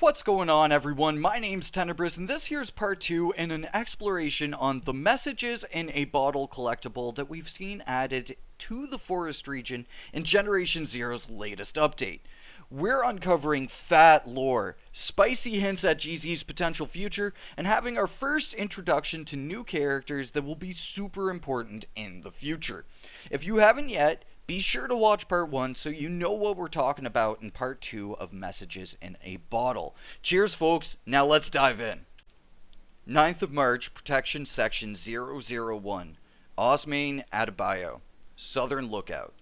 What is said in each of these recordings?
What's going on, everyone? My name's Tenebris, and this here's part 2 in an exploration on the messages in a bottle collectible that we've seen added to the forest region in Generation Zero's latest update. We're uncovering fat lore, spicy hints at GZ's potential future, and having our first introduction to new characters that will be super important in the future. If you haven't yet, be sure to watch part 1 so you know what we're talking about in part 2 of Messages in a Bottle. Cheers, folks. Now let's dive in. 9th of March, Protection Section 001, Osmain Adebayo, Southern Lookout.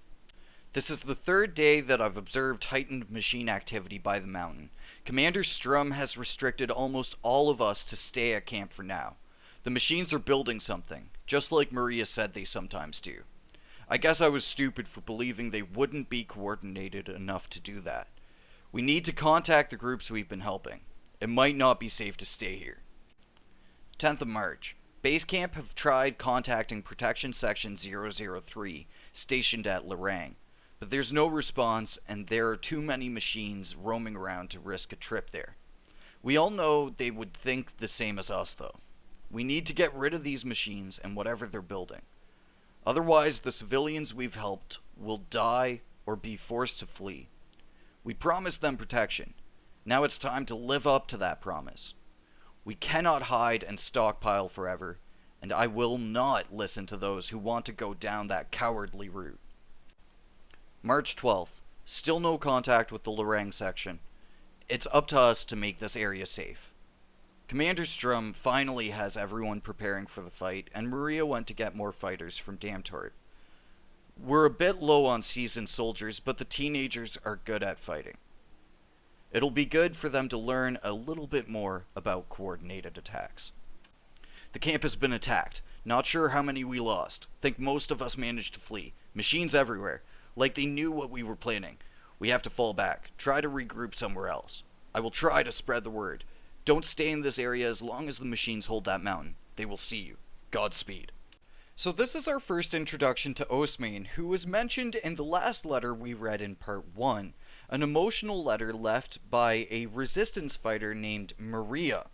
This is the third day that I've observed heightened machine activity by the mountain. Commander Strum has restricted almost all of us to stay at camp for now. The machines are building something, just like Maria said they sometimes do. I guess I was stupid for believing they wouldn't be coordinated enough to do that. We need to contact the groups we've been helping. It might not be safe to stay here. 10th of March. Base Camp have tried contacting Protection Section 003, stationed at Lorang, but there's no response and there are too many machines roaming around to risk a trip there. We all know they would think the same as us, though. We need to get rid of these machines and whatever they're building. Otherwise, the civilians we've helped will die or be forced to flee. We promised them protection. Now it's time to live up to that promise. We cannot hide and stockpile forever, and I will not listen to those who want to go down that cowardly route. March 12th. Still no contact with the Lorang section. It's up to us to make this area safe. Commander Strum finally has everyone preparing for the fight, and Maria went to get more fighters from Damtort. We're a bit low on seasoned soldiers, but the teenagers are good at fighting. It'll be good for them to learn a little bit more about coordinated attacks. The camp has been attacked. Not sure how many we lost. Think most of us managed to flee. Machines everywhere. Like they knew what we were planning. We have to fall back. Try to regroup somewhere else. I will try to spread the word. Don't stay in this area as long as the machines hold that mountain. They will see you. Godspeed. So this is our first introduction to Osmain, who was mentioned in the last letter we read in part 1, an emotional letter left by a resistance fighter named Maria.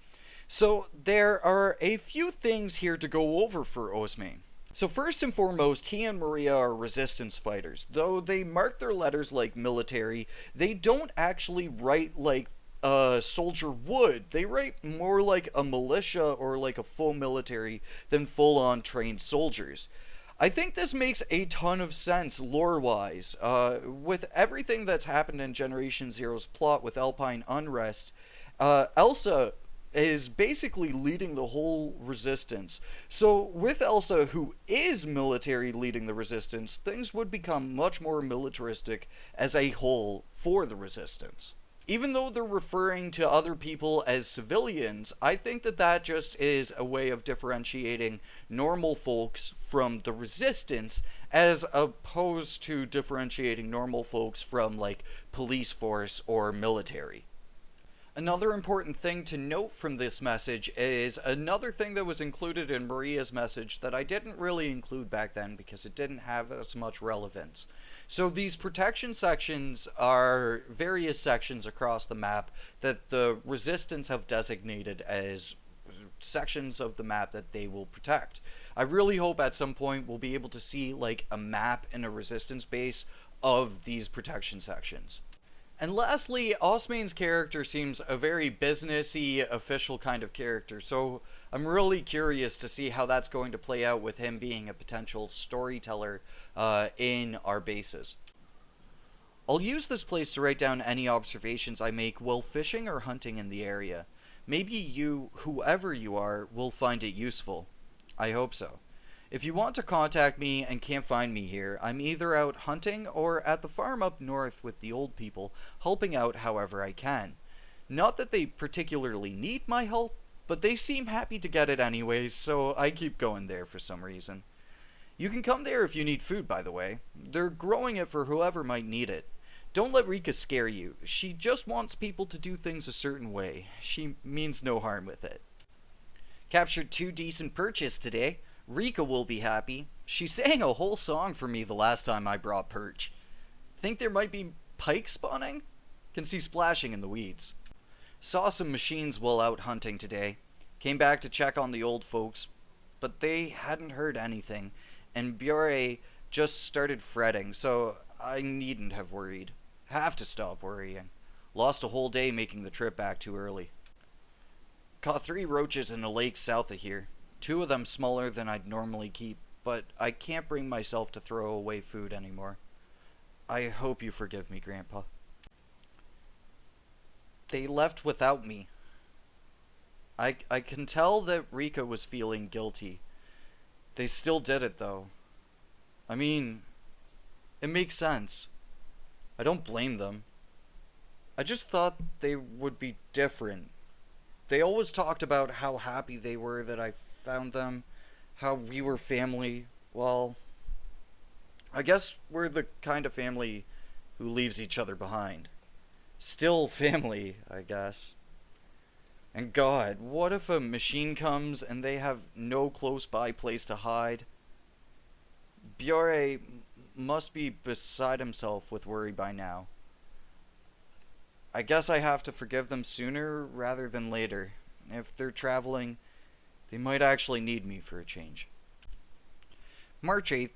So there are a few things here to go over for Osmain. So first and foremost, he and Maria are resistance fighters. Though they mark their letters like military, they don't actually write like a soldier would. They write more like a militia or like a full military than full-on trained soldiers. I think this makes a ton of sense lore-wise. With everything that's happened in Generation Zero's plot with Alpine Unrest, Elsa is basically leading the whole resistance. So with Elsa, who is military leading the resistance, things would become much more militaristic as a whole for the resistance. Even though they're referring to other people as civilians, I think that that just is a way of differentiating normal folks from the resistance as opposed to differentiating normal folks from, like, police force or military. Another important thing to note from this message is another thing that was included in Maria's message that I didn't really include back then because it didn't have as much relevance. So these protection sections are various sections across the map that the resistance have designated as sections of the map that they will protect. I really hope at some point we'll be able to see like a map in a resistance base of these protection sections. And lastly, Osmain's character seems a very businessy, official kind of character, so I'm really curious to see how that's going to play out with him being a potential storyteller in our bases. I'll use this place to write down any observations I make while fishing or hunting in the area. Maybe you, whoever you are, will find it useful. I hope so. If you want to contact me and can't find me here, I'm either out hunting or at the farm up north with the old people, helping out however I can. Not that they particularly need my help, but they seem happy to get it anyways, so I keep going there for some reason. You can come there if you need food, by the way. They're growing it for whoever might need it. Don't let Rika scare you. She just wants people to do things a certain way. She means no harm with it. Captured 2 decent perches today. Rika will be happy. She sang a whole song for me the last time I brought perch. Think there might be pike spawning? Can see splashing in the weeds. Saw some machines while out hunting today. Came back to check on the old folks, but they hadn't heard anything, and Bure just started fretting, so I needn't have worried. Have to stop worrying. Lost a whole day making the trip back too early. Caught 3 roaches in a lake south of here. 2 of them smaller than I'd normally keep, but I can't bring myself to throw away food anymore. I hope you forgive me, Grandpa. They left without me. I can tell that Rika was feeling guilty. They still did it, though. I mean, it makes sense. I don't blame them. I just thought they would be different. They always talked about how happy they were that I found them, how we were family. Well, I guess we're the kind of family who leaves each other behind. Still family, I guess. And God, what if a machine comes and they have no close by place to hide? Bure must be beside himself with worry by now. I guess I have to forgive them sooner rather than later. If they're traveling, they might actually need me for a change. March 8th,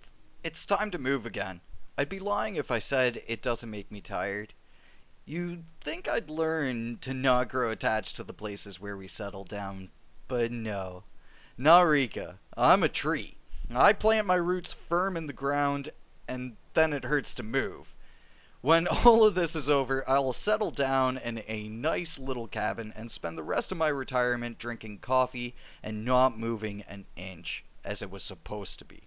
it's time to move again. I'd be lying if I said it doesn't make me tired. You'd think I'd learn to not grow attached to the places where we settle down, but no. Not Rika. I'm a tree. I plant my roots firm in the ground, and then it hurts to move. When all of this is over, I'll settle down in a nice little cabin and spend the rest of my retirement drinking coffee and not moving an inch, as it was supposed to be.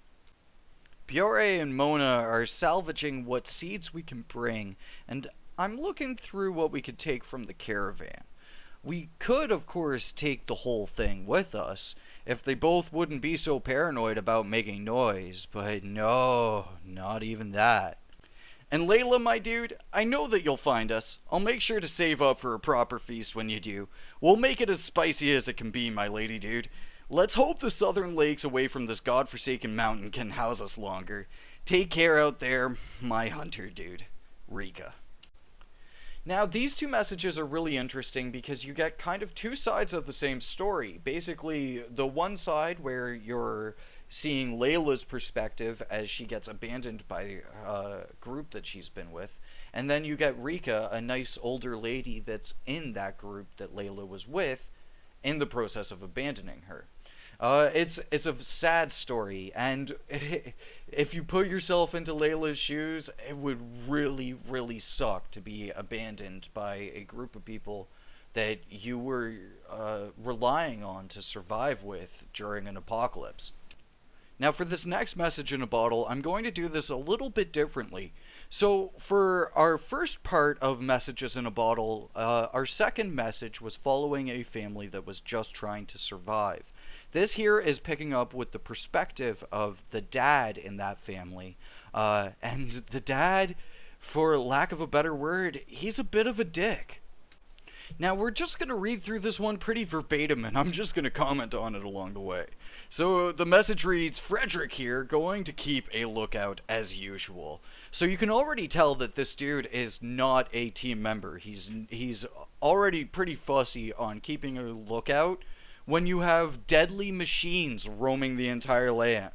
Bure and Mona are salvaging what seeds we can bring, and I'm looking through what we could take from the caravan. We could, of course, take the whole thing with us, if they both wouldn't be so paranoid about making noise, but no, not even that. And Layla, my dude, I know that you'll find us. I'll make sure to save up for a proper feast when you do. We'll make it as spicy as it can be, my lady dude. Let's hope the southern lakes away from this godforsaken mountain can house us longer. Take care out there, my hunter dude. Rika. Now, these 2 messages are really interesting because you get kind of 2 sides of the same story. Basically, the one side where you're seeing Layla's perspective as she gets abandoned by a group that she's been with, and then you get Rika, a nice older lady that's in that group that Layla was with, in the process of abandoning her. It's a sad story, and if you put yourself into Layla's shoes, it would really, really suck to be abandoned by a group of people that you were relying on to survive with during an apocalypse. Now, for this next message in a bottle, I'm going to do this a little bit differently. So, for our first part of Messages in a Bottle, our second message was following a family that was just trying to survive. This here is picking up with the perspective of the dad in that family. And the dad, for lack of a better word, he's a bit of a dick. Now, we're just going to read through this one pretty verbatim, and I'm just going to comment on it along the way. So, the message reads, Frederick here, going to keep a lookout as usual. So you can already tell that this dude is not a team member. He's already pretty fussy on keeping a lookout when you have deadly machines roaming the entire land.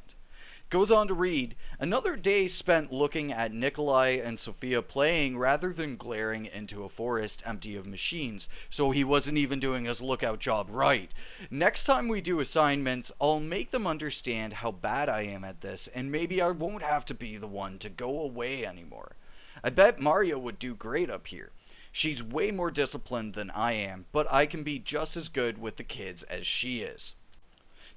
Goes on to read, another day spent looking at Nikolai and Sophia playing rather than glaring into a forest empty of machines, so he wasn't even doing his lookout job right. Next time we do assignments, I'll make them understand how bad I am at this, and maybe I won't have to be the one to go away anymore. I bet Maria would do great up here. She's way more disciplined than I am, but I can be just as good with the kids as she is.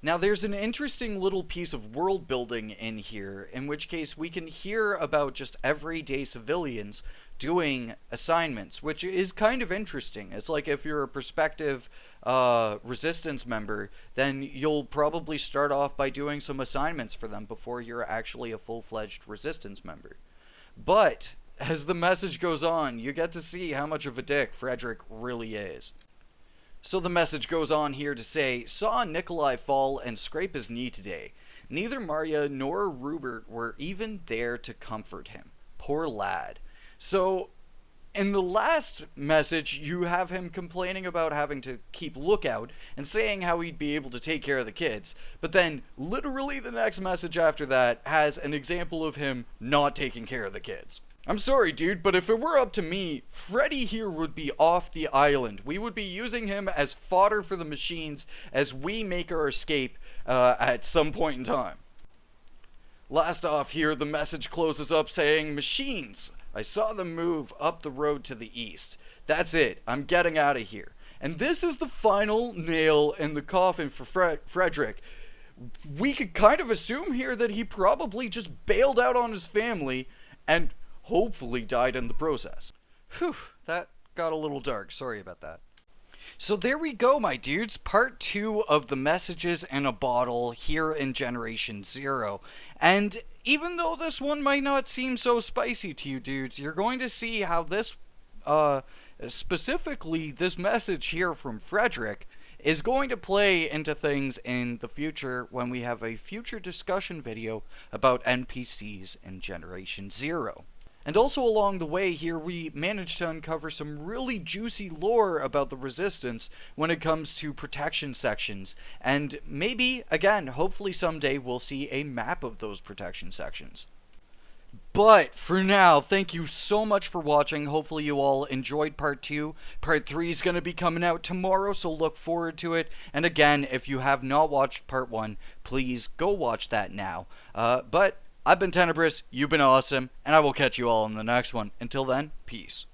Now, there's an interesting little piece of world building in here, in which case we can hear about just everyday civilians doing assignments, which is kind of interesting. It's like if you're a prospective resistance member, then you'll probably start off by doing some assignments for them before you're actually a full-fledged resistance member. But as the message goes on, you get to see how much of a dick Frederick really is. So the message goes on here to say, saw Nikolai fall and scrape his knee today. Neither Maria nor Rupert were even there to comfort him. Poor lad. So In the last message, you have him complaining about having to keep lookout and saying how he'd be able to take care of the kids. But then, literally the next message after that has an example of him not taking care of the kids. I'm sorry, dude, but if it were up to me, Freddy here would be off the island. We would be using him as fodder for the machines as we make our escape at some point in time. Last off here, the message closes up saying, "Machines. I saw them move up the road to the east. That's it. I'm getting out of here." And this is the final nail in the coffin for Frederick. We could kind of assume here that he probably just bailed out on his family and hopefully died in the process. Whew, that got a little dark. Sorry about that. So there we go, my dudes. Part 2 of the messages in a bottle here in Generation Zero. And even though this one might not seem so spicy to you dudes, you're going to see how this, specifically this message here from Frederick, is going to play into things in the future when we have a future discussion video about NPCs in Generation Zero. And also along the way here, we managed to uncover some really juicy lore about the Resistance when it comes to protection sections. And maybe, again, hopefully someday we'll see a map of those protection sections. But for now, thank you so much for watching. Hopefully you all enjoyed part 2. Part 3 is going to be coming out tomorrow, so look forward to it. And again, if you have not watched part 1, please go watch that now. But I've been Tenebris, you've been awesome, and I will catch you all in the next one. Until then, peace.